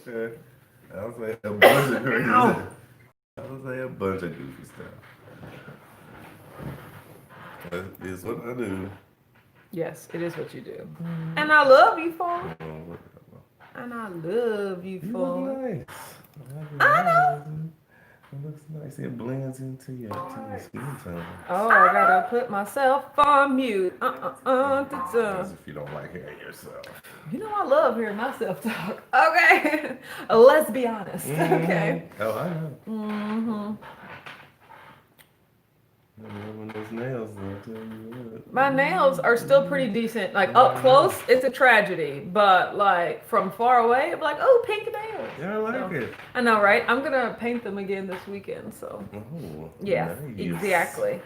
Okay. I was like a bunch of crazy stuff. I was like a bunch of goofy stuff. That is what I do. Yes, it is what you do. And I love you for it. Oh, what And I love you you look for it. nice. I like I know. it looks nice. It blends into your skin tone. Oh, I gotta put myself on mute. As if you don't like hearing yourself. You know I love hearing myself talk. Okay, let's be honest. Okay. Oh, I know. Mm-hmm. When those nails, they'll tell you what. My nails are still pretty decent. Like up close, it's a tragedy, but like from far away, I'm like, oh, pink nails. Yeah, I like it. I know, right? I'm gonna paint them again this weekend. So Oh, yeah, nice. exactly.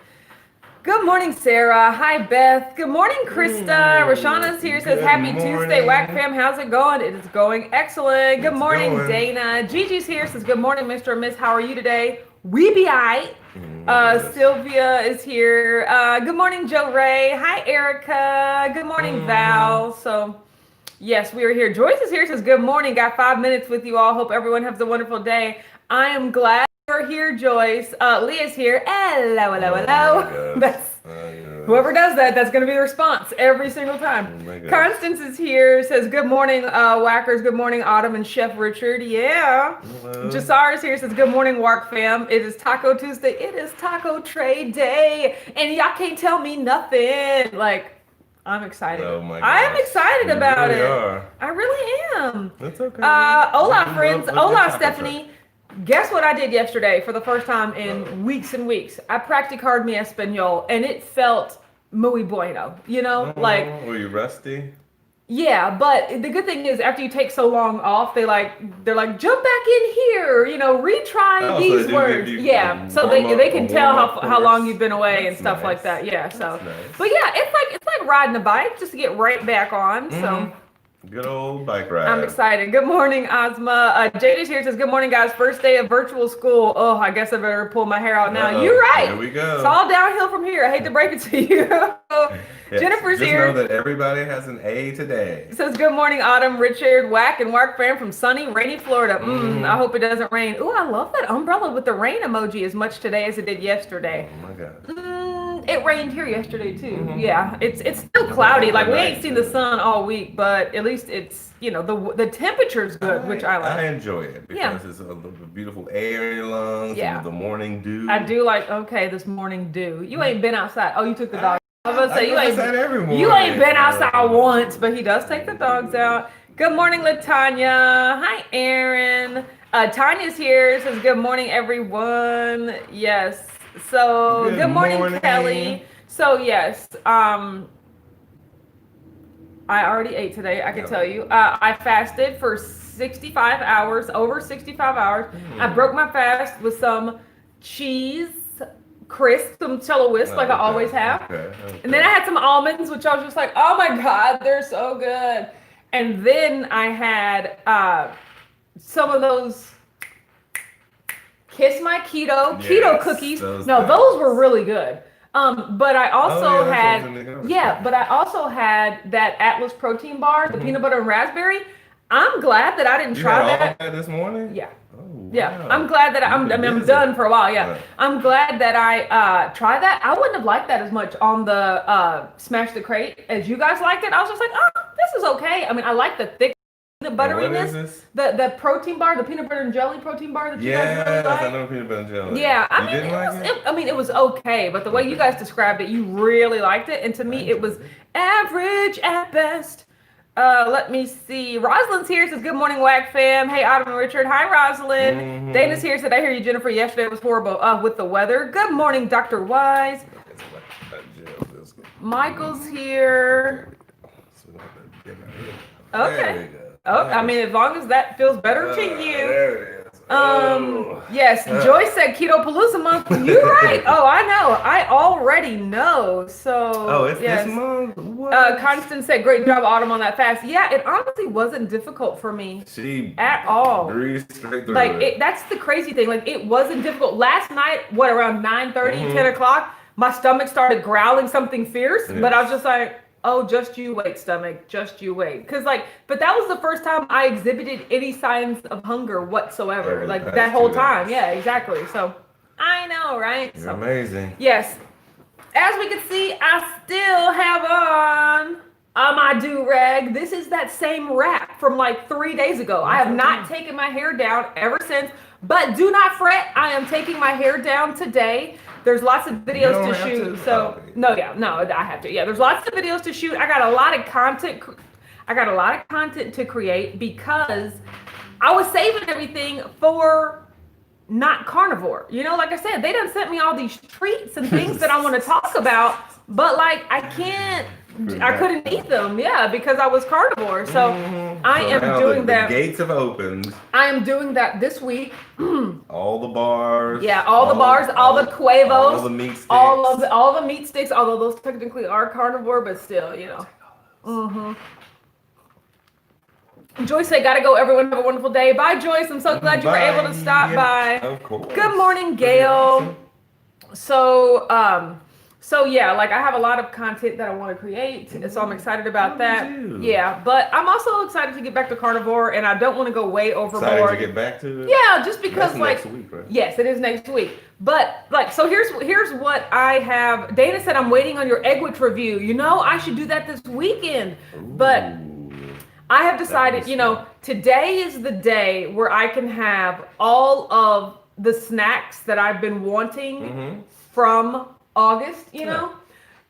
Good morning, Sarah. Hi, Beth. Good morning, Krista. Rashana's here. Says, Good Happy morning. Tuesday, Whack Fam. How's it going? It is going excellent. Good It's morning, going. Dana. Gigi's here. Says, good morning, Mr. and Miss. How are you today? We be aight. Yes. Sylvia is here. Good morning, Joe Ray. Hi, Erica. Good morning, Val. So, yes, we are here. Joyce is here. Says, good morning. Got 5 minutes with you all. Hope everyone has a wonderful day. I am glad you're here, Joyce. Leah's here. Hello, hello, hello. Oh, That's whoever does that, that's going to be the response every single time. Oh my gosh. Constance is here. Says, good morning, Whackers. Good morning, Autumn and Chef Richard. Yeah. Hello. Jasar is here. Says, good morning, Wark Fam. It is Taco Tuesday. It is Taco Tray Day. And y'all can't tell me nothing. Like, I'm excited. Oh my I am gosh. excited You about really it. are. I really am. That's okay. Hola, friends. Let's Hola, get Taco Stephanie. Guess what I did yesterday for the first time in weeks and weeks? I practiced mi español, and it felt muy bueno. You know, like, were you rusty? yeah. But the good thing is, after you take so long off, they're like, jump back in here. You know, retry Oh, so these they do words. give you Yeah, a so warm-up- they can a tell warm-up how long course? you've been away and That's stuff like nice. that. Yeah. So, That's nice. but yeah, it's like riding a bike just to get right back on. So. Good old bike ride. I'm excited. Good morning, Ozma. Jade is here. Says, good morning, guys. First day of virtual school. Oh, I guess I better pull my hair out now. Uh-oh. You're right. Here we go. It's all downhill from here. I hate to break it to you. Yes, Jennifer's just here. know that everybody has an A today. Says, good morning, Autumn, Richard, Whack, and Wark Fam from sunny, rainy Florida. I hope it doesn't rain. Ooh, I love that umbrella with the rain emoji as much today as it did yesterday. Oh my God. It rained here yesterday too. Yeah, it's still cloudy. Like we ain't seen the sun all week, but at least it's, you know, the temperature's good, which I like. I enjoy it because it's the beautiful air in your lungs. Yeah. And the morning dew. I do like, okay, this morning dew. You ain't been outside. Oh, you took the dog. I was about to say, I go outside every morning. you ain't been outside once, but he does take the dogs out. Good morning, LaTanya. Hi, Aaron. Tanya's here. Says, good morning, everyone. Yes. So, good morning, Kelly. So, yes. I already ate today, I can tell you. I fasted for 65 hours, over 65 hours. I broke my fast with some cheese crisp, some cello wisp, like I always have. Okay. And then I had some almonds, which I was just like, oh my God, they're so good. And then I had some of those Kiss My Keto Yes, cookies. those No, guys. those were really good. But I also that's what I was gonna go. but I also had that Atlas protein bar, the peanut butter and raspberry. I'm glad that I didn't You try had all that. that this morning? Yeah. Oh, Yeah, wow. I'm glad that I'm busy. done for a while. Yeah, Right. I'm glad that I tried that. I wouldn't have liked that as much on the Smash the Crate as you guys liked it. I was just like, oh, this is okay. I mean, I like the thick peanut What is butteriness. this? The protein bar, the peanut butter and jelly protein bar that you guys Yes, really like. I know peanut butter and jelly. Yeah, I You mean, didn't like it? it was okay, but the way you guys described it, you really liked it, and to me, it was average at best. Let me see. Rosalind's here. Says, good morning, Whack Fam. Hey, Autumn and Richard. Hi, Rosalind. Dana's here. Said, I hear you, Jennifer. Yesterday was horrible with the weather. Good morning, Dr. Wise. Michael's here. Okay. There we go. Oh, I mean, as long as that feels better to you. There it is. Oh. Yes, Joyce said Keto Palooza month. You're right. Oh, I know. I already know. So. Oh, it's yes. this month? What? Constance said, great job, Autumn, on that fast. Yeah, it honestly wasn't difficult for me She at all. breezed straight through Like, it. that's the crazy thing. Like, it wasn't difficult. Last night, around 9:30, 10 o'clock, my stomach started growling something fierce, but I was just like, oh, just you wait, stomach, just you wait. Because but that was the first time I exhibited any signs of hunger whatsoever. Like that whole time. Yeah, exactly. So I know, right? You're amazing. Yes. As we can see, I still have on my do-rag. This is that same wrap from like 3 days ago. I have not taken my hair down ever since, but do not fret. I am taking my hair down today. There's lots of videos to shoot. So no, I have to. Yeah, there's lots of videos to shoot. I got a lot of content. To create because I was saving everything for not carnivore. You know, like I said, they done sent me all these treats and things that I want to talk about, but like I couldn't eat them, because I was carnivore. So I am doing that. The gates have opened. I am doing that this week. All the bars. Yeah, all the bars, all the Cuevos, all the meat sticks. all the meat sticks, although those technically are carnivore, but still, you know. Joyce said, gotta go, everyone, have a wonderful day. Bye, Joyce. I'm so glad you were able to stop by. Of course. Good morning, Gail. So yeah, like I have a lot of content that I want to create, so I'm excited about that. Yeah, but I'm also excited to get back to carnivore, and I don't want to go way overboard. Excited to get back to it? Yeah, just because That's next week, right? Yes, it is next week. But so here's what I have. Dana said I'm waiting on your Egwich review. You know, I should do that this weekend, but I have decided, today is the day where I can have all of the snacks that I've been wanting from August, from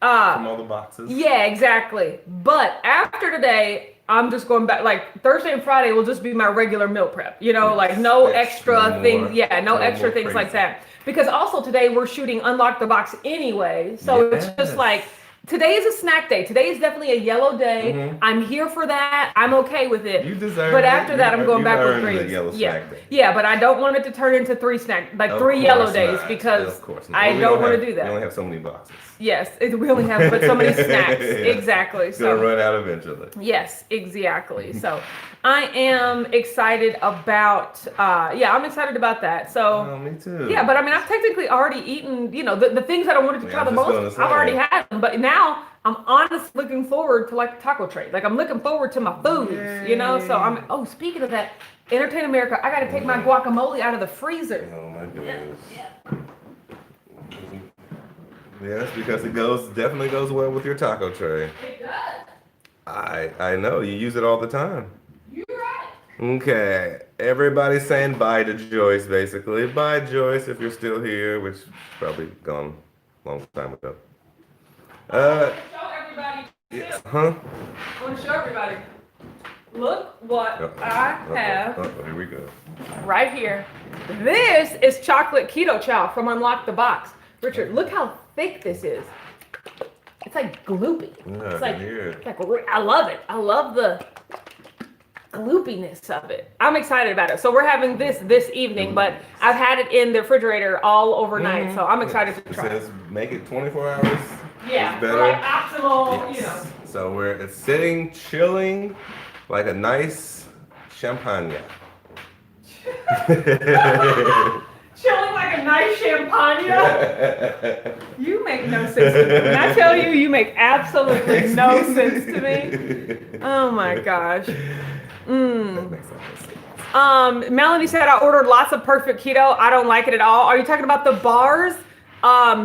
all the boxes. Yeah, exactly. But after today, I'm just going back. Like Thursday and Friday will just be my regular meal prep. Like no extra things. Yeah, no extra things like that. Because also today we're shooting Unlock the Box anyway, so it's just like. Today is a snack day. Today is definitely a yellow day. I'm here for that. I'm okay with it. You deserve it. But after that, I'm going back with greens. Yeah, but I don't want it to turn into three yellow days because I don't want to do that. We only have so many boxes. Yes, we only have but so many snacks. Exactly. It's gonna run out eventually. Yes, exactly. So I am excited about. I'm excited about that. So. Me too. Yeah, but I mean, I've technically already eaten. The things that I wanted to try the most. I've already had them, but now I'm honestly looking forward to like the taco tray. Like I'm looking forward to my foods. So I'm. Oh, speaking of that, Entertain America, I got to take my guacamole out of the freezer. Oh my goodness. Yes, because it definitely goes well with your taco tray. It does. I know, you use it all the time. You're right. Okay, everybody's saying bye to Joyce, basically. Bye, Joyce, if you're still here, which is probably gone a long time ago. Show everybody. Yes. I want to show everybody. Look what I have. Here we go. Right here. This is chocolate keto chow from Unlock the Box. Richard, look how thick this is. It's like gloopy. Yeah, it's like I love it. I love the gloopiness of it. I'm excited about it. So we're having this evening, but I've had it in the refrigerator all overnight, so I'm excited to try it. It says make it 24 hours. Yeah, better. like optimal, So it's sitting, chilling, like a nice champagne. Chilling like a nice champagne. You make no sense to me. When I tell you, you make absolutely no sense to me. Oh my gosh. That makes a lot of sense. Melanie said I ordered lots of Perfect Keto. I don't like it at all. Are you talking about the bars?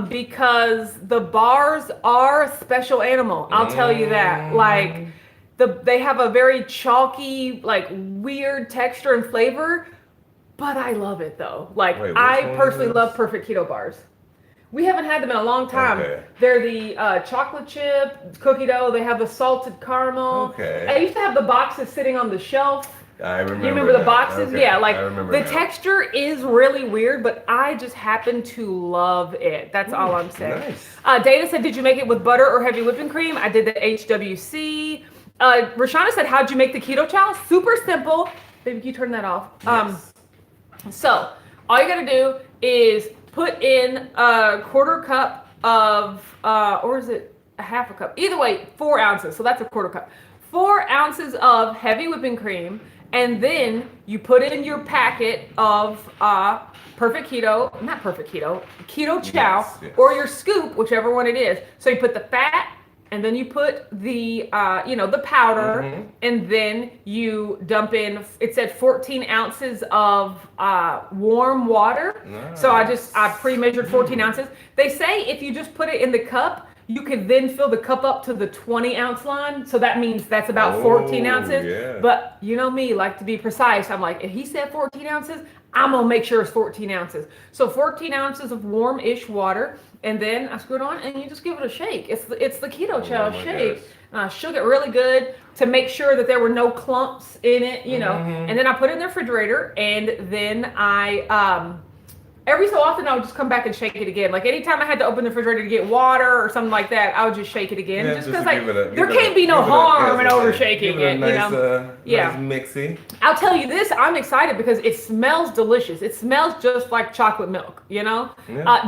Because the bars are a special animal. I'll tell you that. Like they have a very chalky, like weird texture and flavor. But I love it though. Like I personally love Perfect Keto bars. We haven't had them in a long time. Okay. They're the chocolate chip, cookie dough. They have the salted caramel. Okay. I used to have the boxes sitting on the shelf. I remember. You remember the boxes? Okay. Yeah, like I remember the that. texture is really weird, but I just happen to love it. That's all I'm saying. Nice. Dana said, did you make it with butter or heavy whipping cream? I did the HWC. Rashana said, how'd you make the keto chow? Super simple. Baby, can you turn that off? Yes. So all you gotta do is put in a quarter cup of, or is it a half a cup? Either way, 4 ounces. So that's a quarter cup. 4 ounces of heavy whipping cream, and then you put in your packet of Perfect Keto, not Perfect Keto, Keto Chow, yes. or your scoop, whichever one it is. So you put the fat and then you put the the powder, and then you dump in. It said 14 ounces of warm water. Nice. So I pre-measured 14 ounces. They say if you just put it in the cup, you could then fill the cup up to the 20-ounce line. So that means that's about 14 ounces. Yeah. But you know me, like to be precise. I'm like, if he said 14 ounces, I'm going to make sure it's 14 ounces. So 14 ounces of warm-ish water. And then I screw it on and you just give it a shake. It's the Keto Chow shake. I shook it really good to make sure that there were no clumps in it, And then I put it in the refrigerator, and then I every so often I would just come back and shake it again. Like anytime I had to open the refrigerator to get water or something like that, I would just shake it again. Yeah, just because like there can't be no harm in over shaking it, nice, Yeah. Nice mixy. I'll tell you this, I'm excited because it smells delicious. It smells just like chocolate milk, Yeah.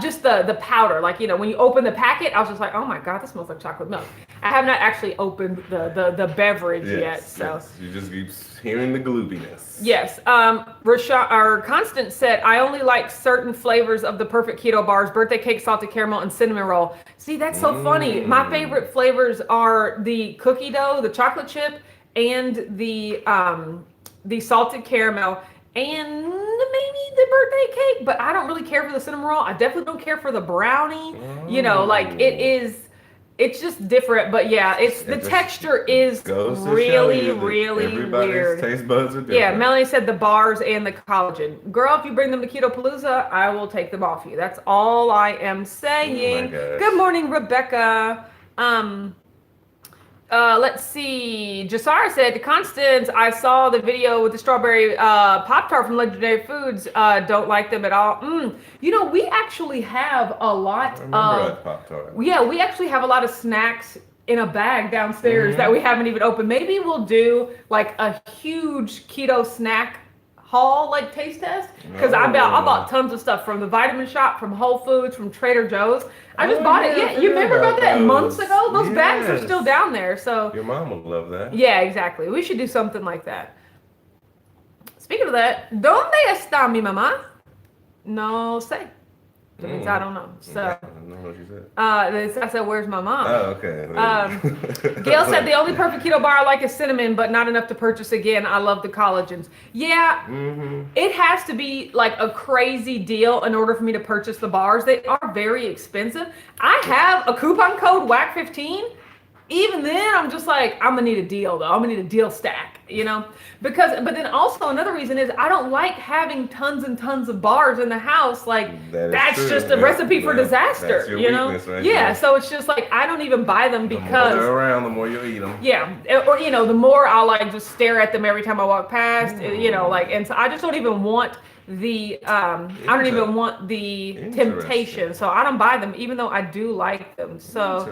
Just the powder. Like, when you open the packet, I was just like, oh my God, this smells like chocolate milk. I have not actually opened the beverage yet. So yes. You just keep hearing the gloopiness. Yes. Rashad or Constance said, I only like certain flavors of the perfect keto bars: birthday cake, salted caramel, and cinnamon roll. See, that's so funny. My favorite flavors are the cookie dough, the chocolate chip, and the salted caramel, and maybe the birthday cake, but I don't really care for the cinnamon roll. I definitely don't care for the brownie. It's just different, but yeah, the texture is really everybody's weird. Taste buds are different. Yeah, Melanie said the bars and the collagen. Girl, if you bring them to Keto Palooza, I will take them off you. That's all I am saying. Oh Good morning, Rebecca. Let's see. Jasara said, Constance, I saw the video with the strawberry Pop-Tart from Legendary Foods. Don't like them at all. We actually have a lot of Pop-Tart. Yeah, we actually have a lot of snacks in a bag downstairs that we haven't even opened. Maybe we'll do like a huge keto snack haul, like taste test, because I bought tons of stuff from the Vitamin Shop, from Whole Foods, from Trader Joe's. I just bought it. Yeah, you remember about that months ago? Those bags are still down there. So your mom will love that. Yeah, exactly. We should do something like that. Speaking of that, ¿dónde está mi mamá? No sé. That means I don't know. So I don't know what you said. I said, where's my mom? Oh, okay. Gail said the only perfect keto bar I like is cinnamon, but not enough to purchase again. I love the collagens. Yeah, It has to be like a crazy deal in order for me to purchase the bars. They are very expensive. I have a coupon code WAC15. Even then, I'm just like, I'm gonna need a deal though. I'm gonna need a deal stack, but then also another reason is I don't like having tons and tons of bars in the house. Like that's just a recipe for disaster, that's your weakness right Yeah, there. so it's just like I don't even buy them because the more they're around, the more you'll eat them. Yeah, or the more I'll like just stare at them every time I walk past. And so I just don't even want the temptation. So I don't buy them, even though I do like them. So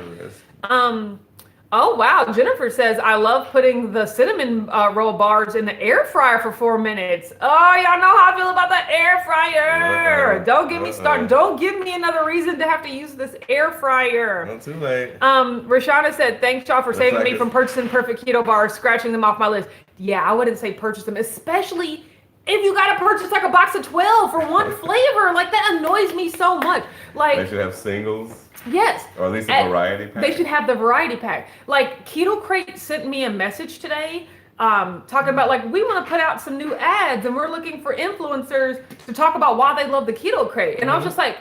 oh wow, Jennifer says, I love putting the cinnamon roll bars in the air fryer for 4 minutes. Oh, y'all know how I feel about that air fryer. Don't get me started. Don't give me another reason to have to use this air fryer. Not too late. Rashana said, thanks y'all for saving me from purchasing perfect keto bars, scratching them off my list. Yeah, I wouldn't say purchase them, especially if you gotta purchase like a box of 12 for one flavor. Like that annoys me so much. Like they should have singles. Yes. Or at least a variety pack. They should have the variety pack. Like Keto Crate sent me a message today talking about like, we want to put out some new ads and we're looking for influencers to talk about why they love the Keto Crate. And I was just like,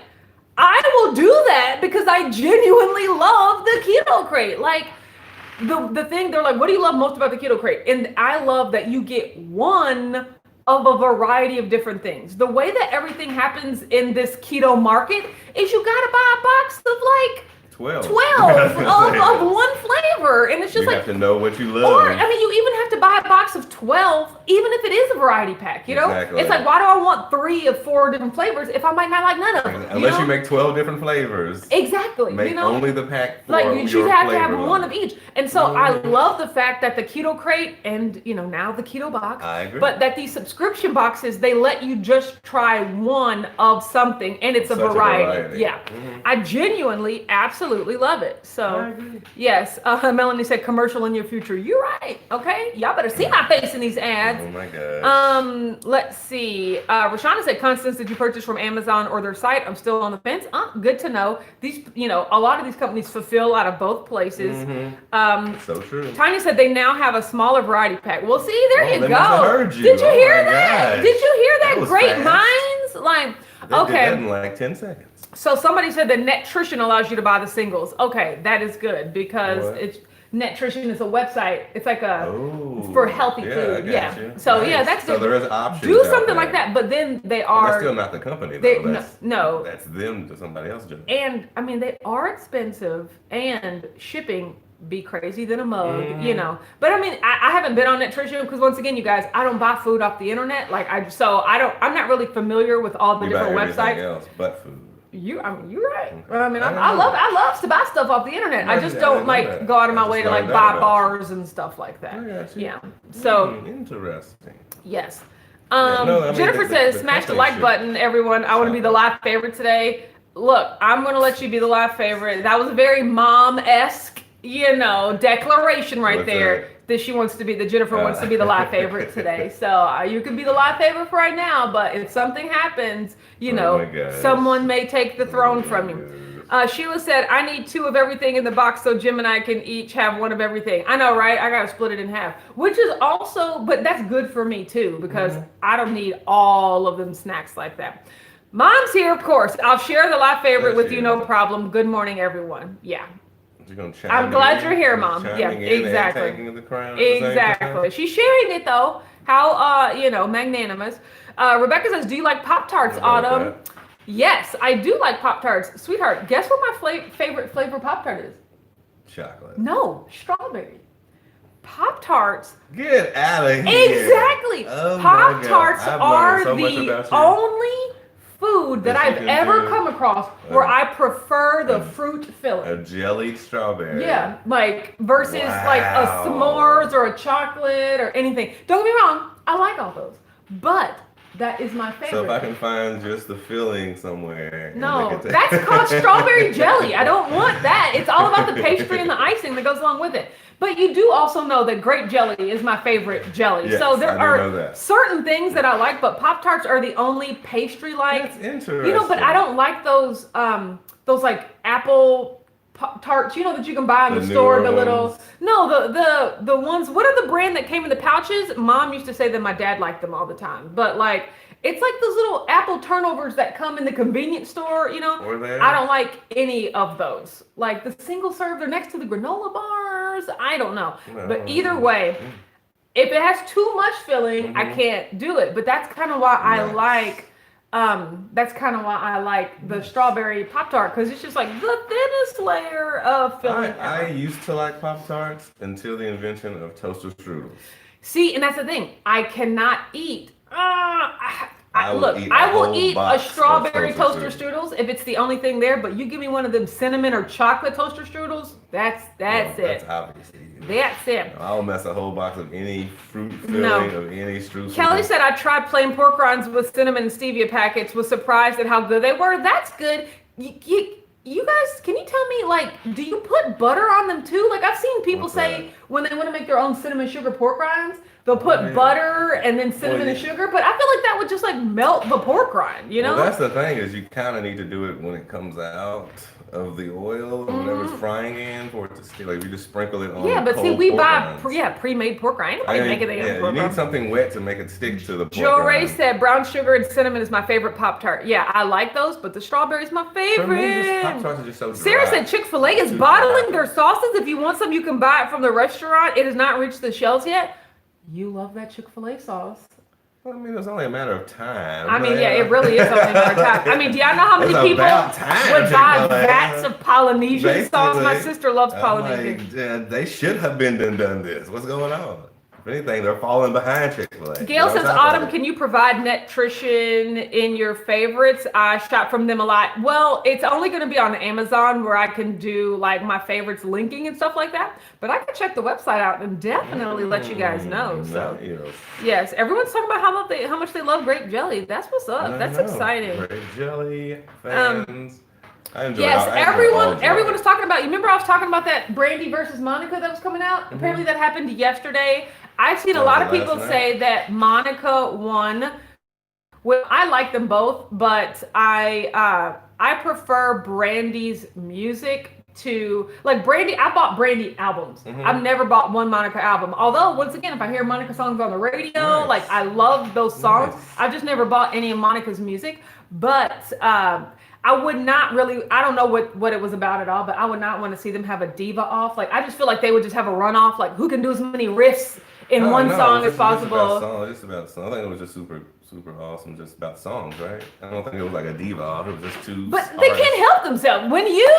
I will do that because I genuinely love the Keto Crate. Like the thing, they're like, what do you love most about the Keto Crate? And I love that you get one of a variety of different things. The way that everything happens in this keto market is you gotta buy a box of like 12 of one flavor, and it's just you have to know what you love. Or you even have to buy a box of 12, even if it is a variety pack. Exactly. It's like, why do I want 3 of 4 different flavors if I might not like none of them? Unless you make 12 different flavors. Exactly. Make only the pack for like you should have to have flavor one of each. And so I love the fact that the Keto Crate and now the Keto Box, I agree. but that these subscription boxes, they let you just try one of something, and it's a variety. Yeah. I genuinely absolutely absolutely love it. I So, agree. yes, Melanie said commercial in your future. You're right. Okay, y'all better see my face in these ads. Oh my gosh. Let's see. Rashana said, Constance, did you purchase from Amazon or their site? I'm still on the fence. Good to know. These, a lot of these companies fulfill out of both places. So true. Tanya said they now have a smaller variety pack. Well, see, there you they go. must have heard you. Did you Oh hear my that? gosh. Did you hear that? That was Great fast. minds. Like, They did that okay. in like 10 seconds. So somebody said that Netrition allows you to buy the singles. Okay, that is good because What? Netrition is a website. It's like Oh. for healthy Yeah, food. I got Yeah. you. So Nice. yeah, that's So good. there is options. Do out something there. like that, but then they But are. that's still not the company they, though. That's, no. That's them to somebody else doing. And I mean, they are expensive, and shipping be crazy than a mug, Mm-hmm. But I mean, I haven't been on Netrition because once again, you guys, I don't buy food off the internet. I'm not really familiar with all the You buy different everything websites. else but food. You're right. Okay. I mean, I didn't I know love that. love to buy stuff off the internet. I Yeah, just I don't didn't know like that. go out of I my just way to learned like that buy about you. bars and stuff like that. I got you. Yeah. So Interesting. yes. No, I mean, Jennifer says, the smash the company like should- button, everyone. I want to be the live favorite today. Look, I'm going to let you be the live favorite. That was a very mom-esque, declaration right What's there that she wants to be, that Jennifer wants to be the live favorite today. So you can be the live favorite for right now, but if something happens, Oh my gosh. someone may take the throne from you. Sheila said, I need 2 of everything in the box so Jim and I can each have 1 of everything. I know, right? I got to split it in half, which is also, but that's good for me too, because I don't need all of them snacks like that. Mom's here, of course. I'll share the live favorite with you, no problem. Good morning, everyone. Yeah. You're gonna I'm glad you're here, Mom. chiming Yeah, in and exactly. taking the crown at the same Exactly. time? She's sharing it though. How, magnanimous. Rebecca says, do you like Pop-Tarts, How about Autumn? that? Yes, I do like Pop-Tarts. Sweetheart, guess what my favorite flavor Pop-Tart is? Chocolate. No, strawberry. Pop-Tarts. Get out of here. Exactly. Oh my God. Pop-Tarts I've are learned so much the about you. only food that That you I've can ever do. come across where I prefer the fruit A filling. jellied strawberry. Yeah, like versus like a Wow. s'mores or a chocolate or anything. Don't get me wrong, I like all those, but that is my favorite. So if I can find just the filling somewhere. and No, make it that's called strawberry jelly. I don't want that. It's all about the pastry and the icing that goes along with it. But you do also know that grape jelly is my favorite jelly. Yes, so there I do are know that. certain things that I like, but Pop-Tarts are the only pastry-like. That's interesting. But I don't like those like apple tarts, that you can buy in the The store. newer The little ones? no, the ones. What are the brand that came in the pouches? Mom used to say that my dad liked them all the time. But like, it's like those little apple turnovers that come in the convenience store. Were they? I don't like any of those. Like the single serve, they're next to the granola bars. I don't know. No. But either way, if it has too much filling, I can't do it. But that's kind of why I Nice. like. That's kind of why I like the strawberry Pop-Tart, because it's just like the thinnest layer of filling I ever. used to like Pop-Tarts until the invention of toaster strudels. See, and that's the thing. I cannot eat. I will Look, eat I a will whole eat a box of strawberry toaster toaster strudels if it's the only thing there. But you give me one of them cinnamon or chocolate toaster strudels. That's Well, it. That's obviously you. That's it. I'll mess a whole box of any fruit filling No. of any strudel. Kelly said, I tried plain pork rinds with cinnamon and stevia packets, was surprised at how good they were. That's good. You guys, can you tell me, like, do you put butter on them too? Like, I've seen people What's say that? when they want to make their own cinnamon sugar pork rinds, they'll put yeah. butter and then cinnamon and yeah. sugar. But I feel like that would just, like, melt the pork rind, Well, that's the thing, is you kind of need to do it when it comes out of the oil or whatever it's frying in for it to stay. Like, you just sprinkle it on. Yeah, but see, cold we pork buy rinds. pre-made pork rind. I Nobody mean, make it yeah, you pork need rind. something wet to make it stick to the pork Joe Ray rind. said brown sugar and cinnamon is my favorite Pop-Tart. Yeah, I like those, but the strawberry's my For me, just favorite. Pop-Tarts are just so dry. Sarah said Chick-fil-A is Too bottling dry. their sauces. If you want some, you can buy it from the restaurant. It has not reached the shelves yet. You love that Chick-fil-A sauce. Well, I mean, it's only a matter of time. I mean, yeah, it really is only a matter of time. I mean, do y'all know how many It's people about time, would buy Chick-fil-A. vats of Polynesian sauce? My Basically, sister loves I'm Polynesian. like, they should have been done this. What's going on? If anything, they're falling behind Chick-fil-A. Gail They're says, on top of Autumn, it. can you provide nutrition in your favorites? I shop from them a lot. Well, it's only going to be on Amazon where I can do like my favorites linking and stuff like that. But I can check the website out and definitely let you guys know. So yes, everyone's talking about how much they love grape jelly. That's what's up. That's exciting. Grape jelly fans. I enjoy. Yes, I enjoy all everyone genres. is talking about. You remember I was talking about that Brandy versus Monica that was coming out. Apparently that happened yesterday. I've seen a Oh, lot was of it people last night? say that Monica won. Well, I like them both, but I prefer Brandy's music to like Brandy. I bought Brandy albums. I've never bought one Monica album. Although once again, if I hear Monica songs on the radio, like Nice. I love those songs. Nice. I've just never bought any of Monica's music. But I would not really. I don't know what it was about at all. But I would not want to see them have a diva off. Like I just feel like they would just have a runoff. Like who can do as many riffs in one song as possible. Just about song. I think it was just super awesome, just about songs, right? I don't think it was like a diva off. It was just two. But they artists. can't help themselves. When you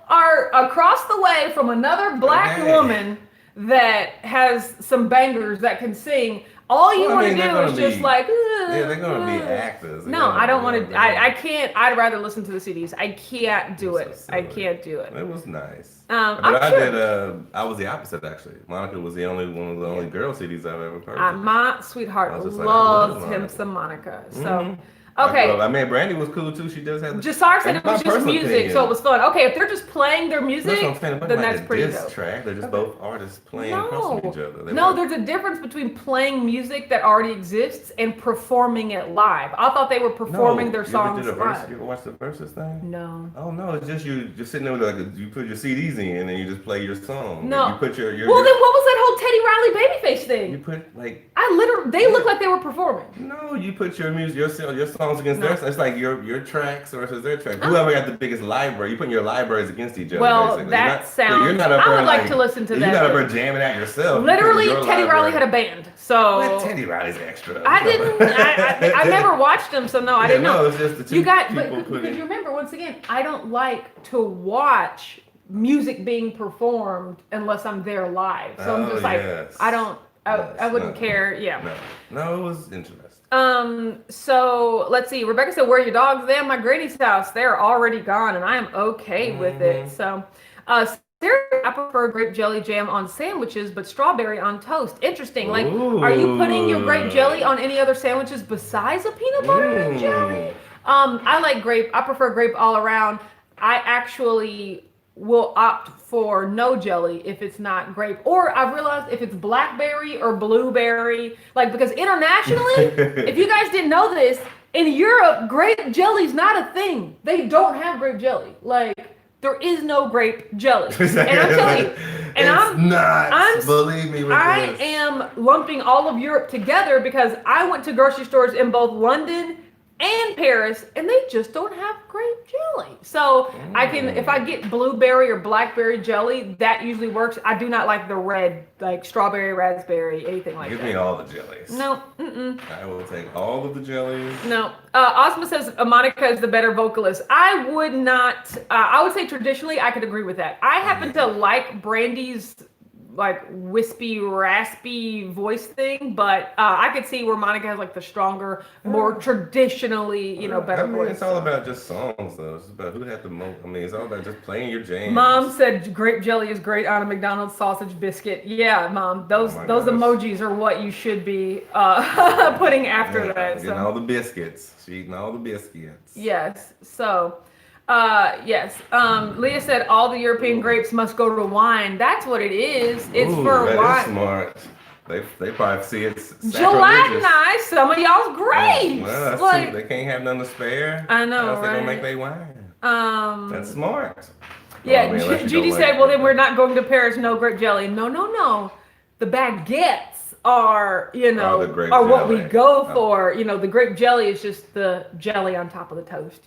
are across the way from another black Okay. woman that has some bangers that can sing, all you want to they're do gonna is just be- like. Yeah, they're gonna be actors. They're No, gonna- I don't want they're to. gonna- I can't. I'd rather listen to the CDs. I can't do It's it. so I silly. can't do it. It was nice. I'm But I sure. did. I was the opposite actually. Monica was the only one of the only girl CDs I've ever purchased. My sweetheart I was just like, I love loves him Monica. some Monica. So, Mhm. okay. I mean, Brandy was cool too. She does have. Jasar said in it my was just personal music, opinion, so it was fun. Okay, if they're just playing their That's music, what I'm saying. It wasn't then like that's a pretty diss dope. track. They're just Okay. both artists playing across from each other. They No, weren't- there's a difference between playing music that already exists and performing it live. I thought they were performing their songs You ever did a verse? live. You ever watch the verses thing? No. Oh no, it's just you just sitting there with like you put your CDs in and you just play your song. No. You put your Well, then what was that whole Teddy Riley Babyface you thing? put like They looked like they were performing. no, you put your music, your songs against No. theirs. It's like your tracks versus their tracks. Whoever got the biggest library, you put your libraries against each other. Well, basically. that You're not- sounds. You're not up I there would like to listen to you're that. not up there jamming out yourself. Literally, Your Teddy Riley library. had a band, so Well, Teddy Riley's extra. I didn't. I never watched them, so no, I didn't know. No, it's just the two You got, people but putting. because you remember, once again, I don't like to watch music being performed unless I'm there live. So I'm Oh, just like, yes. I don't. I Yes, wouldn't no. care. Yeah. No, it was interesting. So let's see. Rebecca said, "Where are your dogs? They're at my granny's house. They're already gone, and I am okay with it." So, Sarah, I prefer grape jelly jam on sandwiches, but strawberry on toast. Interesting. Like, are you putting your grape jelly on any other sandwiches besides a peanut butter and jelly? I like grape. I prefer grape all around. I actually will opt for no jelly if it's not grape. Or I've realized if it's blackberry or blueberry, like because internationally, if you guys didn't know this, in Europe, grape jelly's not a thing. They don't have grape jelly. Like there is no grape jelly. And I'm telling you, and believe me with I this. am lumping all of Europe together because I went to grocery stores in both London and Paris, and they just don't have grape jelly. So I can, if I get blueberry or blackberry jelly, that usually works. I do not like the red, like strawberry, raspberry, anything like Give that. me all the jellies. No, I will take all of the jellies. no. Ozma says Monica is the better vocalist. I would not. I would say traditionally, I could agree with that. I happen to like Brandy's like wispy, raspy voice thing, but I could see where Monica has like the stronger, more traditionally, better I mean, voice. it's all about just songs, though. It's about who had the most. I mean, it's all about just playing your jams. Mom said grape jelly is great on a McDonald's sausage biscuit. Yeah, Mom, those my those gosh. emojis are what you should be putting after Yeah, that. getting all the biscuits. She eating all the biscuits. Yes. So, yes. Leah said all the European grapes must go to wine. That's what it is. It's Ooh, for that wine. is smart. They probably see it's sacrilegious. Gelatinize some of y'all's grapes. Well, that's Like, true. They can't have none to spare. I know, How else they gonna right? make their wine? That's smart. Yeah, Well, I mean, unless you Judy don't said, like well, it. then we're not going to Paris, no grape jelly. No. The baguettes are, the grape are what we jelly. go Oh. for. The grape jelly is just the jelly on top of the toast,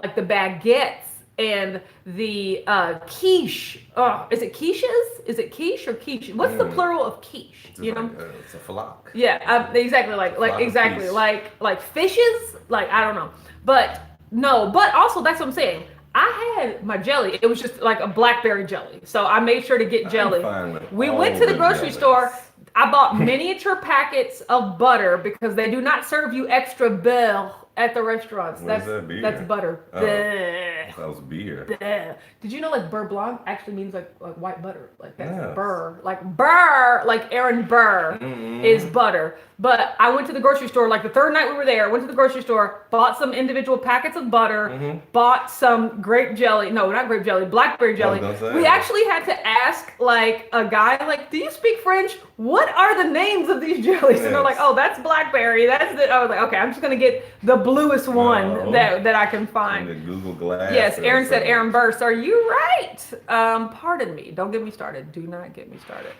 like the baguettes and the quiche. Oh, is it quiches? Is it quiche or quiche? What's the plural of quiche? It's it's a flock. Yeah, exactly. Flock of Exactly. fish. Like fishes. Like I don't know, but no. But also that's what I'm saying. I had my jelly. It was just like a blackberry jelly, so I made sure to get jelly. fine with We all went to the the grocery jellies. store. I bought miniature packets of butter because they do not serve you extra beurre at the restaurants. Where's that beer? That's butter. Oh, Bleh. that was beer. Bleh. Did you know like beurre blanc actually means like white butter? Like that's Yes. burr. Like Aaron Burr is butter. But I went to the grocery store like the third night we were there. Went to the grocery store, bought some individual packets of butter, bought some grape jelly. No, not grape jelly, blackberry jelly. We actually had to ask like a guy like, "Do you speak French? What are the names of these jellies?" And they're like, "Oh, that's blackberry. That's the." I was like, "Okay, I'm just gonna get the bluest one that I can find." The Google Glass. Yes, Aaron said Aaron Burst. Are you right? Pardon me. Don't get me started. Do not get me started.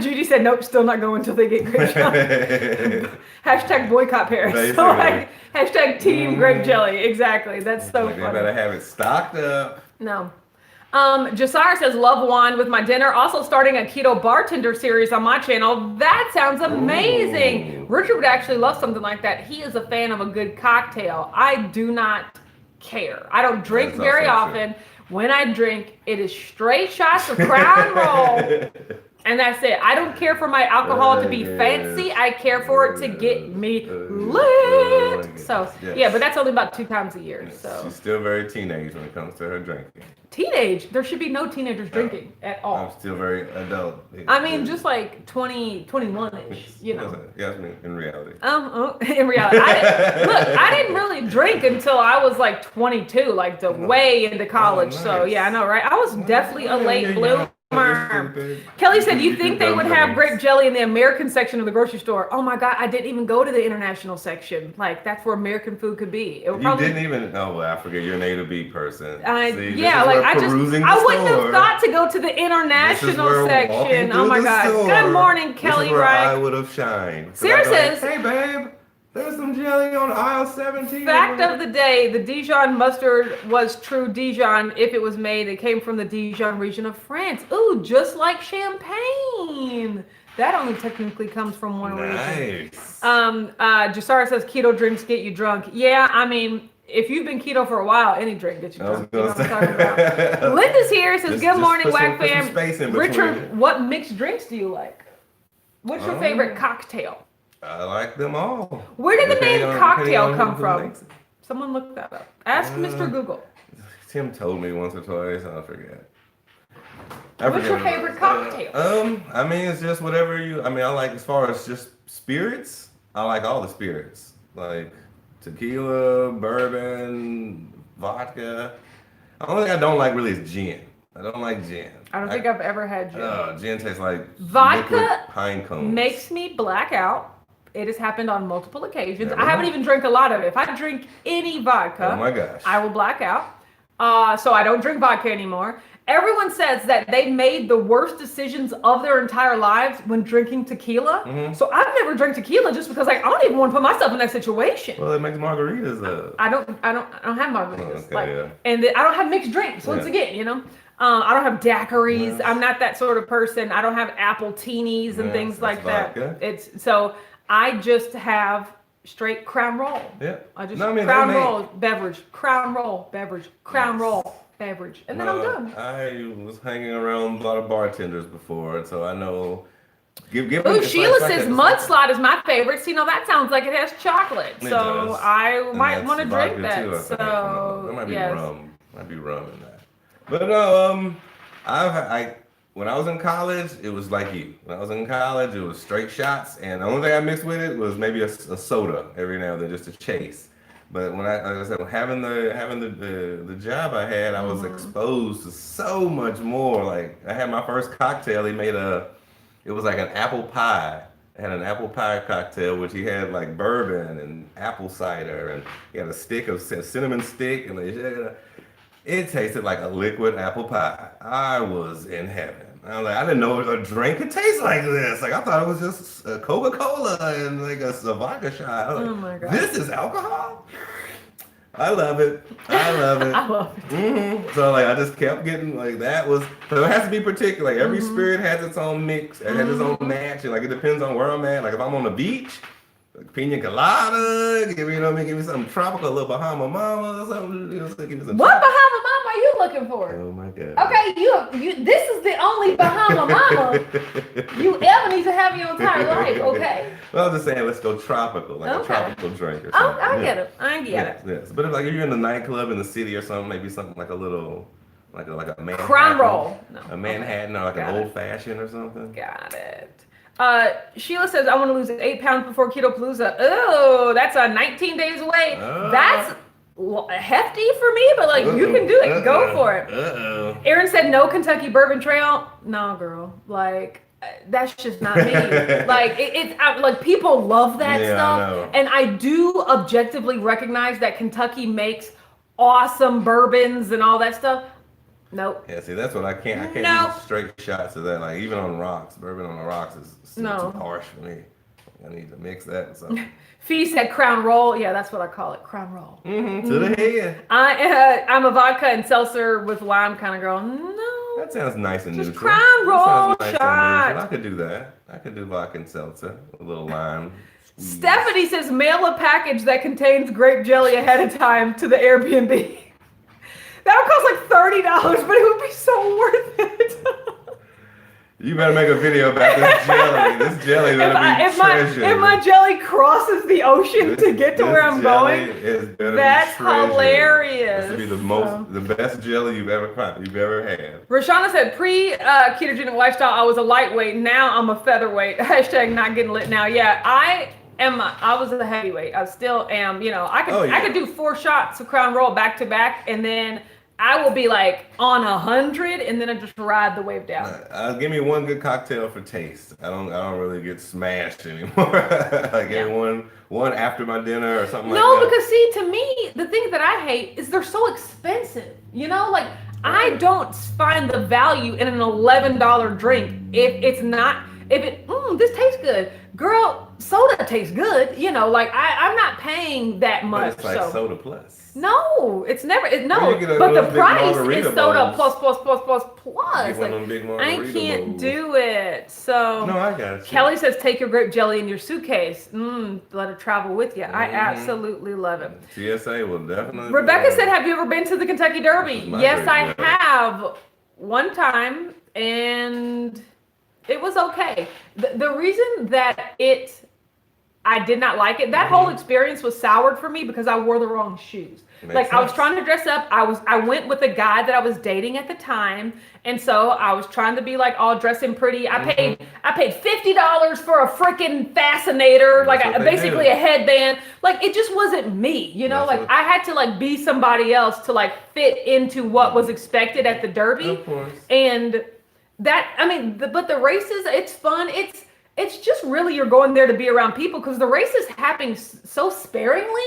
Judy said, "Nope, still not going until they get grape jelly." Hashtag boycott Paris. So like, hashtag team grape jelly. Exactly. That's so funny. They better have it stocked up. No. Josiah says, "Love wine with my dinner. Also starting a keto bartender series on my channel." That sounds amazing. Richard would actually love something like that. He is a fan of a good cocktail. I do not care. I don't drink very often. When I drink, it is straight shots of Crown Roll. And that's it. I don't care for my alcohol to be fancy. I care for it to get me lit. So, yeah, but that's only about 2 times a year. So she's still very teenage when it comes to her drinking. Teenage? There should be no teenagers drinking at all. I'm still very adult. I mean, just like 20, 21-ish, you know. Yeah, I mean, in reality. In reality. I didn't really drink until I was like 22, like way into college. Nice. So, yeah, I know, right? I was definitely a late bloomer. Kelly said, "You think they would have grape jelly in the American section of the grocery store?" Oh my God, I didn't even go to the international section. Like that's where American food could be. It would didn't even. Oh well, I forget you're an A to B person. I wouldn't have thought to go to the international section. Oh my God. Good morning, Kelly. This is where right? I would have shined. Sarah says, "Hey babe, there's some jelly on aisle 17. Fact of the day, the Dijon mustard was true Dijon. If it was made, it came from the Dijon region of France. Ooh, just like champagne. That only technically comes from one region. Jasara says, "Keto drinks get you drunk." Yeah, I mean, if you've been keto for a while, any drink gets you drunk. You know what I'm talking about. Linda's here, says, "Good morning, Wack fam." Richard, what mixed drinks do you like? What's your favorite cocktail? I like them all. Where did the name cocktail come from? Someone look that up. Ask Mr. Google. Tim told me once or twice. I forget. What's your favorite cocktail? I mean, it's just whatever you. I mean, I like as far as just spirits. I like all the spirits, like tequila, bourbon, vodka. The only thing I don't like really is gin. I don't like gin. I don't think I've ever had gin. Gin tastes like vodka. Pine cones. Makes me black out. It has happened on multiple occasions. I haven't even drank a lot of it. If I drink any vodka, oh my gosh, I will black out. So I don't drink vodka anymore. Everyone says that they made the worst decisions of their entire lives when drinking tequila. So I've never drank tequila just because like I don't even want to put myself in that situation. Well, it makes margaritas. I don't have margaritas. Oh, okay, and I don't have mixed drinks. Once again, you know. I don't have daiquiris. I'm not that sort of person. I don't have apple teenies and things like that. It's so I just have straight Crown Roll. Yeah. I just Crown Roll beverage, Crown Roll beverage, Crown Roll beverage, and then I'm done. I was hanging around a lot of bartenders before, so I know. Ooh, Sheila says mudslide is my favorite. See, no, that sounds like it has chocolate. So I might want to drink that. Too, so that might be rum. Might be rum in that. But no, when I was in college, it was like you. When I was in college, it was straight shots, and the only thing I mixed with it was maybe a soda every now and then just to chase. But when like I said, having the job I had, I was exposed to so much more. Like I had my first cocktail. He made it was like an apple pie. It had an apple pie cocktail, which he had like bourbon and apple cider, and he had a cinnamon stick, and it tasted like a liquid apple pie. I was in heaven. I was like, I didn't know a drink could taste like this. Like I thought it was just a Coca-Cola and like a vodka shot. Oh my God. This is alcohol? I love it. I love it. So like I just kept getting like that was. So it has to be particular. Like every spirit has its own mix. It has its own match. And like it depends on where I'm at. Like if I'm on the beach, like pina colada. Give me something tropical, a little Bahama Mama or something. Give me some what Bahama Mama are you looking for? Oh my God. Okay, you. This is the only Bahama Mama you ever need to have in your entire life. Okay. Well, I was just saying, let's go tropical, like a tropical drink or Oh, something. I get it. I get it. Yes. But if you're in the nightclub in the city or something, maybe something like a little, like a Manhattan. Crown roll. No. A Manhattan or like Got an it. old fashioned or something. Got it. Sheila says, I want to lose 8 pounds before Keto Palooza. Oh, that's 19 days away. That's hefty for me, but like you can do it. Go for it. Aaron said, no Kentucky Bourbon Trail. No, girl. Like, that's just not me. Like, like people love that stuff. And I do objectively recognize that Kentucky makes awesome bourbons and all that stuff. Nope. Yeah, see, that's what I can't do straight shots of that. Like, even on rocks, bourbon on the rocks is too harsh for me. I need to mix that with something. Fee said Crown Roll. Yeah, that's what I call it, Crown Roll. To the head. I'm a vodka and seltzer with lime kind of girl. No. That sounds nice and just neutral. Crown Roll nice shot. I could do that. I could do vodka and seltzer, a little lime. Stephanie says mail a package that contains grape jelly ahead of time to the Airbnb. That would cost like $30, but it would be so worth it. You better make a video about this jelly. This jelly is gonna be treasured. If my jelly crosses the ocean to get to where I'm going, that's hilarious. This would be the best jelly you've ever had. Rashana said, pre-ketogenic lifestyle, I was a lightweight. Now I'm a featherweight. Hashtag not getting lit now. Yeah, I was a heavyweight. I still am. You know, I could do 4 shots of Crown Roll back to back, and then I will be like on 100, and then I just ride the wave down. Give me one good cocktail for taste. I don't really get smashed anymore. Like one after my dinner or something like that. No, because see, to me, the thing that I hate is they're so expensive. You know, like I don't find the value in an $11 drink if this tastes good. Girl, soda tastes good. You know, like I'm not paying that much. But it's like soda plus. No, it's never. But the price is soda plus. I can't do it. So no, I got you. Kelly says, take your grape jelly in your suitcase. Let it travel with you. I absolutely love it. TSA will definitely. Rebecca said, have you ever been to the Kentucky Derby? Yes, I have. One time, and it was okay. The reason that I did not like it. That whole experience was soured for me because I wore the wrong shoes. I was trying to dress up. I went with a guy that I was dating at the time, and so I was trying to be like all dressing pretty. I paid $50 for a freaking fascinator, basically a headband. Like it just wasn't me, you know. I had to like be somebody else to like fit into what was expected at the Derby. Of course. And that, but the races, it's fun. It's just really you're going there to be around people because the race is happening so sparingly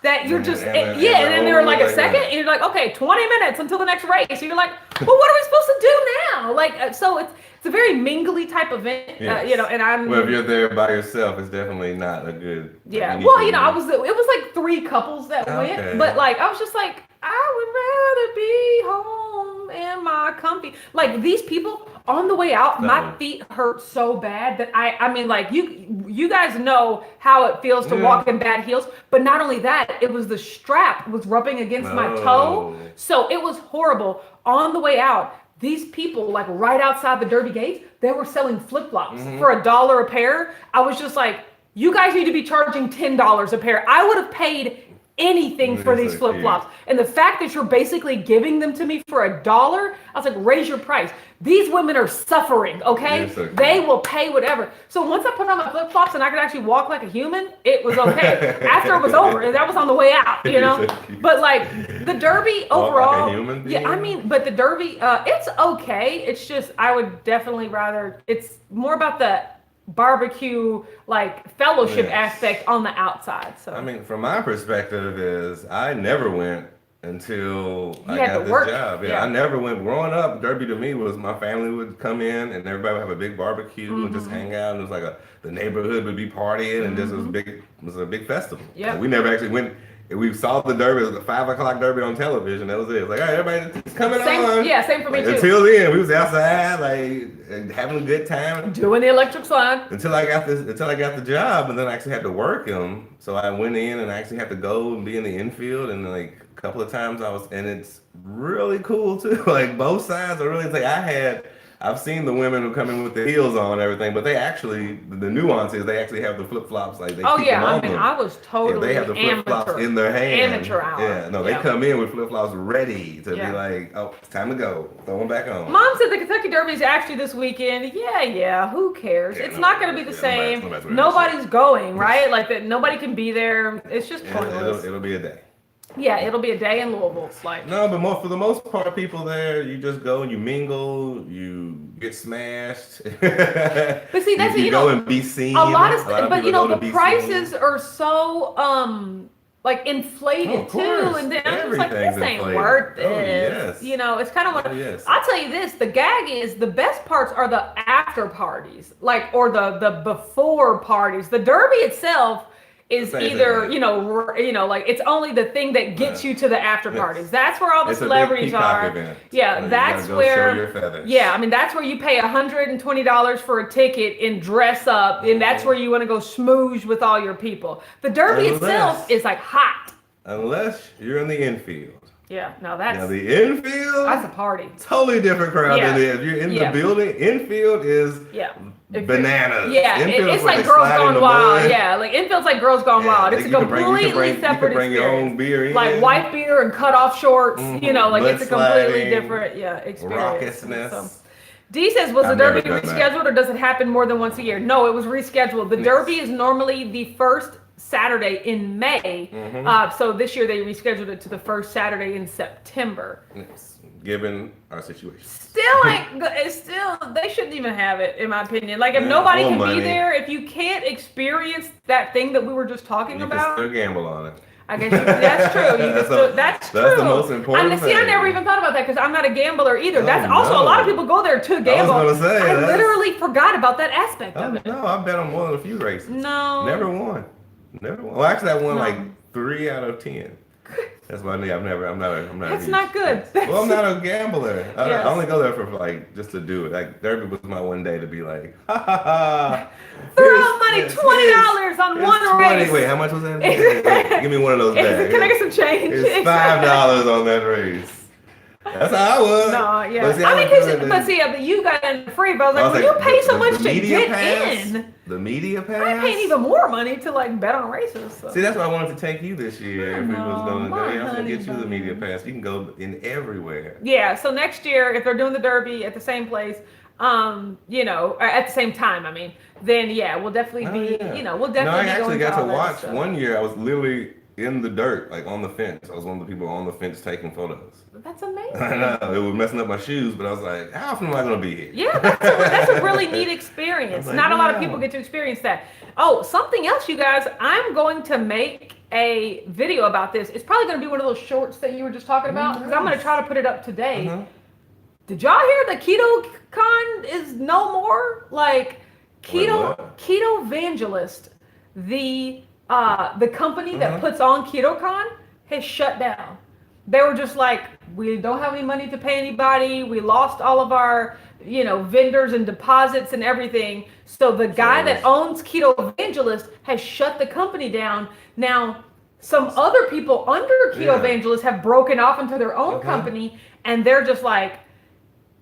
that you're just, and then they're like a second, and you're like, okay, 20 minutes until the next race. And you're like, well, what are we supposed to do now? So it's a very mingly type event, you know, and well, if you're there by yourself, it's definitely not a good. Yeah. Well, you know, it was like 3 couples that went, but like, I was just like, I would rather be home in my comfy. Like these people on the way out, my feet hurt so bad that I mean, like you guys know how it feels to walk in bad heels, but not only that, it was the strap was rubbing against my toe. So it was horrible. On the way out, these people, like right outside the Derby gates, they were selling flip-flops for $1 a pair. I was just like, you guys need to be charging $10 a pair. I would have paid anything for these flip-flops. And the fact that you're basically giving them to me for $1, I was like, raise your price. These women are suffering, okay? They will pay whatever. So once I put on my flip-flops and I could actually walk like a human, it was okay. After it was over, and that was on the way out, you know? But like the Derby overall, like a human being? But the Derby, it's okay. It's just, I would definitely rather, it's more about the barbecue like fellowship aspect on the outside. So I mean, from my perspective is I never went until I got this job. I never went. Growing up, Derby to me was my family would come in and everybody would have a big barbecue and just hang out. And it was like the neighborhood would be partying and this was a big festival. Yeah. We never actually went we saw the Derby, it was the 5 o'clock Derby on television. That was it. It's like, all right, everybody's coming on. Yeah, same for me too. Until then, we was outside, like having a good time. Doing the electric slide. Until I got the job, and then I actually had to work him. So I went in and I actually had to go and be in the infield, and like a couple of times and it's really cool too. Like both sides are really like I've seen the women who come in with the heels on and everything, but they actually, the nuance is they actually have the flip flops. Like they keep them on them. I was totally they have the flip flops in their hand. Amateur hour. Yeah, no, they come in with flip flops ready to be like, oh, it's time to go. Throw them back on. Mom said the Kentucky Derby is actually this weekend. Yeah, who cares? It's not going to be the same. Nobody's going, right? Like that. Nobody can be there. It's just pointless. It'll be a day. Yeah, it'll be a day in Louisville. It's like no, but for the most part, people there, you just go and you mingle, you get smashed. But see, that's you go and be seen. A lot of but you know the prices are so like inflated too, and then I'm just like, this ain't worth it. Yes. You know, it's kind of what I'll tell you this. The gag is the best parts are the after parties, like or the before parties. The Derby itself is either, you know, like it's only the thing that gets you to the after parties. That's where all the celebrities are. Event. Yeah, that's where. Show your feathers. Yeah, I mean that's where you pay $120 for a ticket and dress up, and that's where you want to go smooge with all your people. The Derby itself is like hot. Unless you're in the infield. Yeah, now the infield. That's a party. Totally different crowd than it is. If you're in the building, infield is bananas. Yeah, it's like Girls Gone Wild. Yeah, like infield's like Girls Gone Wild. It's a completely separate experience. You can bring your own beer in. Like white beer and cut off shorts. You know, like it's a completely different experience. Raucousness. So. D says, was the Derby rescheduled or does it happen more than once a year? No, it was rescheduled. The Derby is normally the first Saturday in May. So this year they rescheduled it to the first Saturday in September. Yes. Given our situation. Still, they shouldn't even have it, in my opinion. Like, if nobody can be there, if you can't experience that thing that we were just talking about. You can still gamble on it. I guess that's true. That's true. That's the most important thing. I never even thought about that because I'm not a gambler either. That's also a lot of people go there to gamble. I was going to say. I literally forgot about that aspect of it. No, I bet on more than a few races. No. Never won. Well, actually, I won like 3 out of 10. That's why I'm not. That's not good. Well, I'm not a gambler. I only go there for like just to do it. Like Derby was my one day to be like, ha ha ha. Throw money, $20 on one race. Wait, how much was that? Give me one of those bags. Can I get some change? It's $5 on that race. That's how I was. No, yeah. But you got in free. But I was like, you pay so much to get in. The media pass. I paying even more money to like bet on races. So. See, that's why I wanted to take you this year. If we was going to go, I was going to get you the media pass. You can go in everywhere. Yeah. So next year, if they're doing the Derby at the same place, you know, at the same time, I mean, then we'll definitely be, you know, we'll definitely. No, I actually got to watch one year. I was literally in the dirt, like on the fence. I was one of the people on the fence taking photos. That's amazing. I know, it was messing up my shoes, but I was like, how often am I going to be here? Yeah, that's a really neat experience. Like, not a lot of people get to experience that. Oh, something else, you guys. I'm going to make a video about this. It's probably going to be one of those shorts that you were just talking about, because I'm going to try to put it up today. Did y'all hear the KetoCon is no more? Like, Keto Evangelist, the company that puts on KetoCon, has shut down. They were just like, we don't have any money to pay anybody. We lost all of our, you know, vendors and deposits and everything. So the guy that owns Keto Evangelist has shut the company down. Now, some other people under Keto Evangelist have broken off into their own company, and they're just like,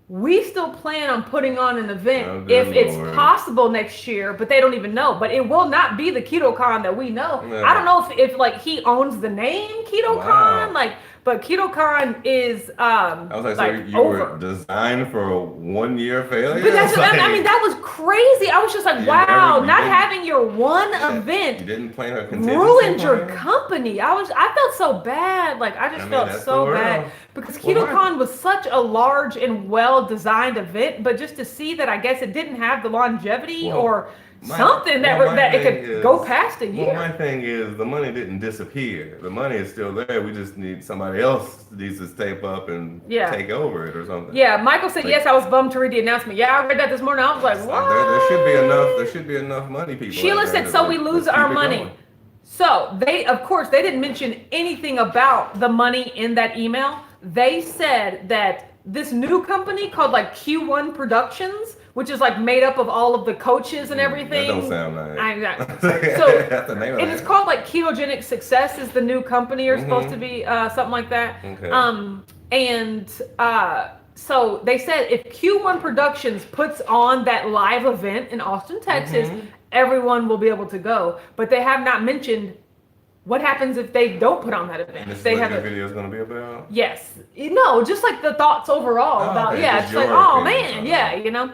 we still plan on putting on an event if it's possible next year, but they don't even know. But it will not be the KetoCon that we know. No. I don't know if like he owns the name KetoCon, like. But KetoCon is I was like, so you were designed for a 1-year failure? But that's, I mean, that was crazy. I was just like, wow, not having your one event you didn't plan a contingency ruined your company. I felt so bad. Like I felt so bad because KetoCon was such a large and well-designed event, but just to see that I guess it didn't have the longevity or something that it could go past a year. Well, my thing is the money didn't disappear. The money is still there. We just need somebody else needs to step up and take over it or something. Yeah, Michael said, yes, I was bummed to read the announcement. Yeah, I read that this morning. I was like, what? There should be enough money, people. Sheila said, so we lose our money. So they didn't mention anything about the money in that email. They said that this new company called like Q1 Productions, which is like made up of all of the coaches and everything. That don't sound nice. So that's the name of it's called like Ketogenic Success is the new company or supposed to be something like that. Okay. So they said if Q1 Productions puts on that live event in Austin, Texas, everyone will be able to go. But they have not mentioned what happens if they don't put on that event. This is they what have the video is going to be about? Yes. No, just like the thoughts overall about, okay, it's like, oh man, yeah, you know.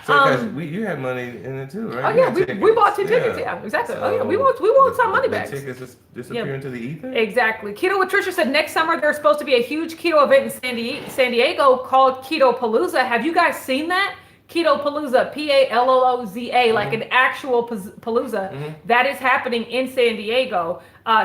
So because you had money in it too, right? Oh yeah, we bought 2 tickets, yeah, exactly. So, we want some money back. The tickets just disappear into the ether? Exactly. Keto with Trisha said next summer there's supposed to be a huge keto event in San Diego called Keto Palooza. Have you guys seen that? Keto Palooza, Pallooza, like an actual palooza that is happening in San Diego.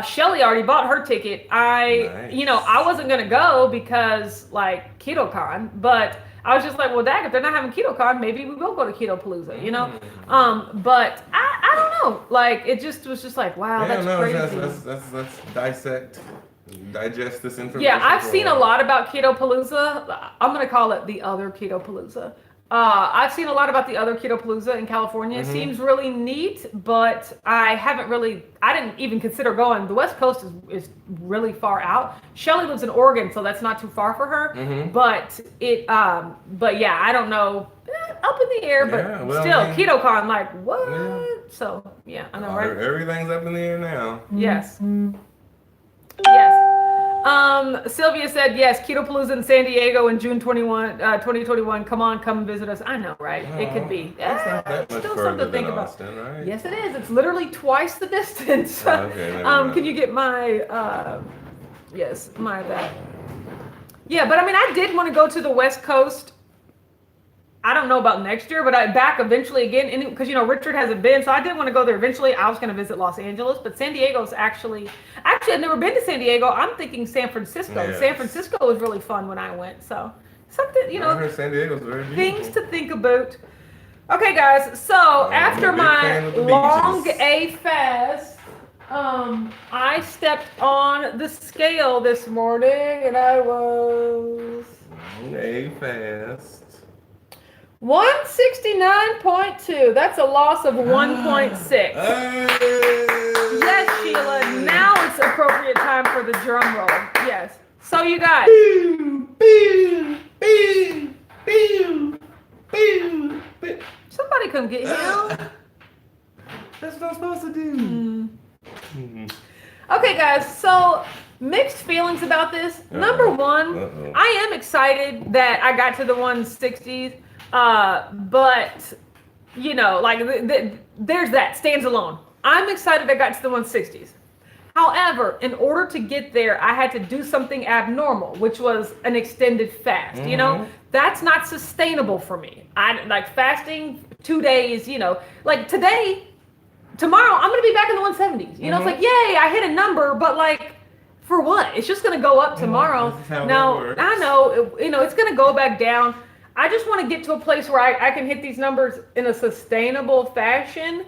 Shelly already bought her ticket. I wasn't gonna go because like KetoCon, but I was just like, well, dang, if they're not having KetoCon, maybe we will go to Keto Palooza, you know? But I don't know. Like, it just was just like, wow, that's crazy. Let's digest this information. Yeah, I've seen a lot about Keto Palooza. I'm going to call it the other Keto Palooza. I've seen a lot about the other Keto Palooza in California. It seems really neat, but I didn't even consider going. The West Coast is really far out. Shelly lives in Oregon, so that's not too far for her. But yeah, I don't know. Up in the air, but still, KetoCon, like, what? Yeah. So, yeah, I know, right? Everything's up in the air now. Yes. Yes. Sylvia said, yes, Keto Palooza in San Diego in June 2021. Come visit us. I know, right? It could be. It's not that much still further something to think than about. Austin, right? Yes, it is. It's literally twice the distance. Okay, can you get my, that? Yeah, but I mean, I did want to go to the West Coast. I don't know about next year, but back eventually again, because Richard hasn't been, so I did want to go there eventually. I was going to visit Los Angeles, but San Diego's actually I've never been to San Diego. I'm thinking San Francisco. Yes. San Francisco was really fun when I went, so something I heard San Diego's very beautiful. Things to think about. Okay, guys. So after my long A fast, I stepped on the scale this morning, and I was A fast. 169.2. That's a loss of 1.6. Yes, Sheila. Now it's appropriate time for the drum roll. Yes. So you guys. Somebody come get him. That's what I'm supposed to do. Okay, guys. So mixed feelings about this. Number one, I am excited that I got to the 160s. But there's that stands alone. I'm excited I got to the 160s. However, in order to get there, I had to do something abnormal, which was an extended fast. That's not sustainable for me. I like fasting 2 days, like tomorrow, I'm going to be back in the 170s. It's like, yay, I hit a number, but like, for what? It's just going to go up tomorrow. Now, I know, it's going to go back down. I just want to get to a place where I can hit these numbers in a sustainable fashion,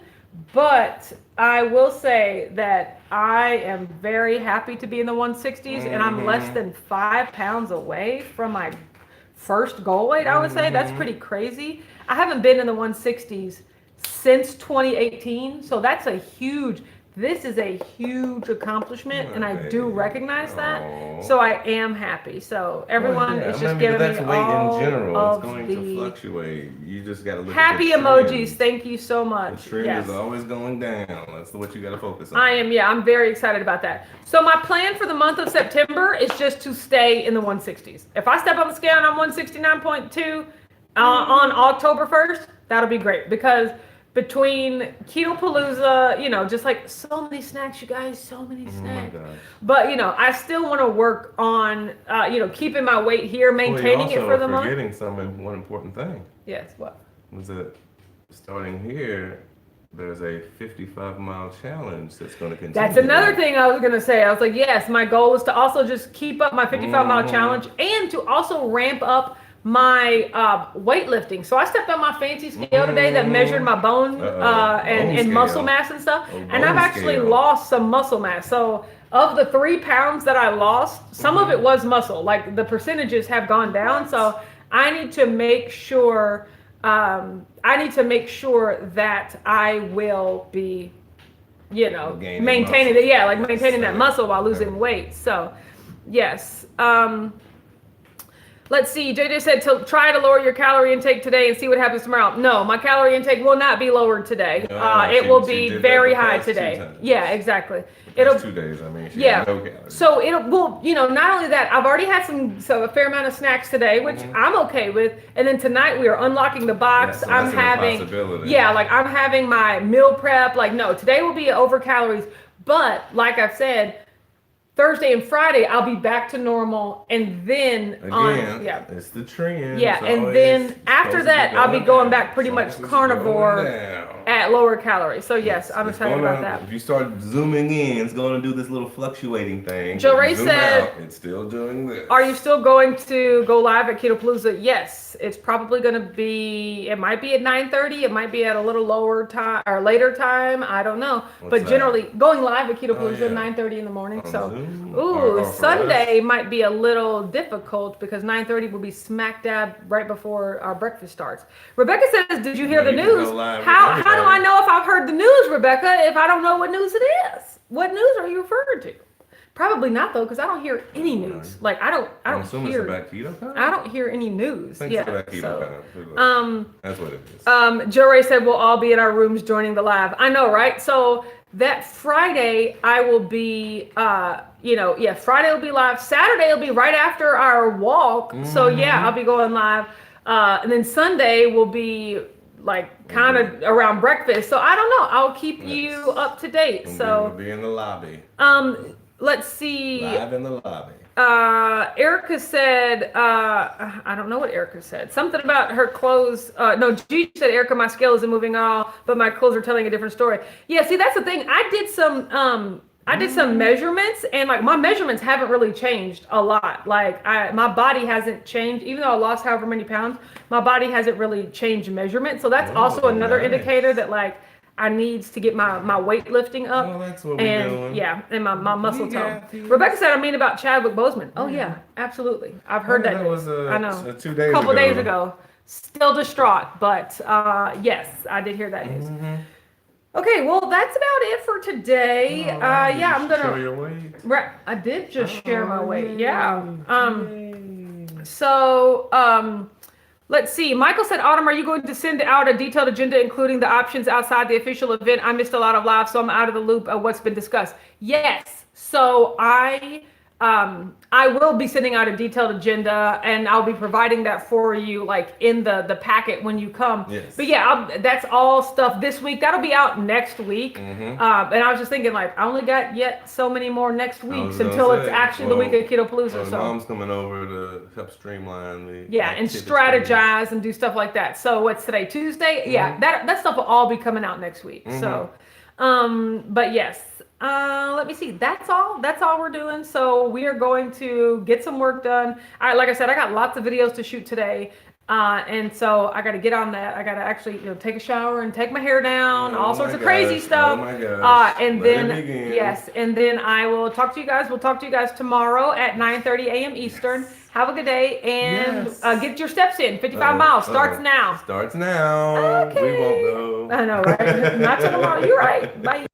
but I will say that I am very happy to be in the 160s, and I'm less than 5 pounds away from my first goal weight, I would say. That's pretty crazy. I haven't been in the 160s since 2018, so this is a huge accomplishment, and I do recognize that. So I am happy. So everyone is just giving me all in general. of it's going to fluctuate. You just got to look happy at the emojis. Thank you so much. The trend is always going down. That's what you got to focus on. I'm very excited about that. So my plan for the month of September is just to stay in the 160s. If I step on the scale and I'm 169.2 on October 1st, that'll be great, because between Keto Palooza, just like so many snacks, you guys, so many snacks. But, I still want to work on, keeping my weight here, maintaining it for the month. You're forgetting one important thing. Yes, what? Was that starting here, there's a 55-mile challenge that's going to continue. That's another thing I was going to say. I was like, yes, my goal is to also just keep up my 55-mile challenge and to also ramp up my weightlifting. So I stepped on my fancy scale today that measured my bone and muscle mass and stuff. And I've actually lost some muscle mass. So of the 3 pounds that I lost, some of it was muscle. Like the percentages have gone down. So I need to make sure that I will be, maintaining it. Yeah, like maintaining that muscle while losing weight. So yes. Let's see. JJ said to try to lower your calorie intake today and see what happens tomorrow. No, my calorie intake will not be lowered today. It will be very high today. Yeah, exactly. It'll 2 days. I mean, no calories. So not only that, I've already had a fair amount of snacks today, which I'm okay with. And then tonight we are unlocking the box. So I'm having my meal prep. Like, no, today will be over calories. But like I've said, Thursday and Friday, I'll be back to normal, and then it's the trend. Yeah, and then after that, I'll be going back pretty much carnivore at lower calories. So yes, I'm excited about that. If you start zooming in, it's going to do this little fluctuating thing. Joe Ray said, it's still doing this. Are you still going to go live at Ketopalooza? Yes, it's probably going to be. It might be at 9:30. It might be at a little lower time or later time. I don't know. But generally, going live at Ketopalooza at 9:30 in the morning. So. Sunday might be a little difficult because 9:30 will be smack dab right before our breakfast starts. Rebecca says, "Did you hear the news? How do I know if I've heard the news, Rebecca? If I don't know what news it is, what news are you referring to? Probably not though, because I don't hear any news. Like I don't hear. It's about keto time? I don't hear any news. It's about keto time. That's what it is. Joe Ray said we'll all be in our rooms joining the live. I know, right? So that Friday I will be. Friday will be live. Saturday will be right after our walk. So yeah, I'll be going live. And then Sunday will be like kind of around breakfast. So I don't know. I'll keep you up to date. So we'll be in the lobby. Let's see. Live in the lobby. Erica said, I don't know what Erica said. Something about her clothes. No, Gigi said, Erica, my scale isn't moving at all, but my clothes are telling a different story. Yeah, see, that's the thing. I did some measurements, and like my measurements haven't really changed a lot. Like my body hasn't changed, even though I lost however many pounds, my body hasn't really changed measurement. So that's also another indicator that like I needs to get my weightlifting up. Well, that's what we're doing. Yeah, and my muscle tone. Rebecca said I mean about Chadwick Boseman. Oh yeah, absolutely. I've heard that. That was I know. 2 days a couple days ago. Still distraught, but yes, I did hear that news. Okay, well that's about it for today. I'm gonna show your weight. Right, I did just share my weight. Yeah. Let's see. Michael said, Autumn, are you going to send out a detailed agenda including the options outside the official event? I missed a lot of live, so I'm out of the loop of what's been discussed. Yes. So I will be sending out a detailed agenda, and I'll be providing that for you, like in the packet when you come. Yes. But yeah, that's all stuff this week. That'll be out next week. And I was just thinking, like, I only got yet so many more next weeks until it's actually the week of Ketopalooza. So mom's coming over to help streamline the and strategize and do stuff like that. So what's today? Tuesday? Yeah, that stuff will all be coming out next week. So, but yes. Let me see. That's all we're doing. So we are going to get some work done. Like I said, I got lots of videos to shoot today. And so I got to get on that. I got to actually, take a shower and take my hair down, all sorts of crazy stuff. Oh my gosh. And then, yes, and then I will talk to you guys. We'll talk to you guys tomorrow at 9:30 a.m. Eastern. Have a good day and get your steps in. 55 miles starts now. Starts now. Okay. We won't know. I know, right? Not till tomorrow. You're right. Bye.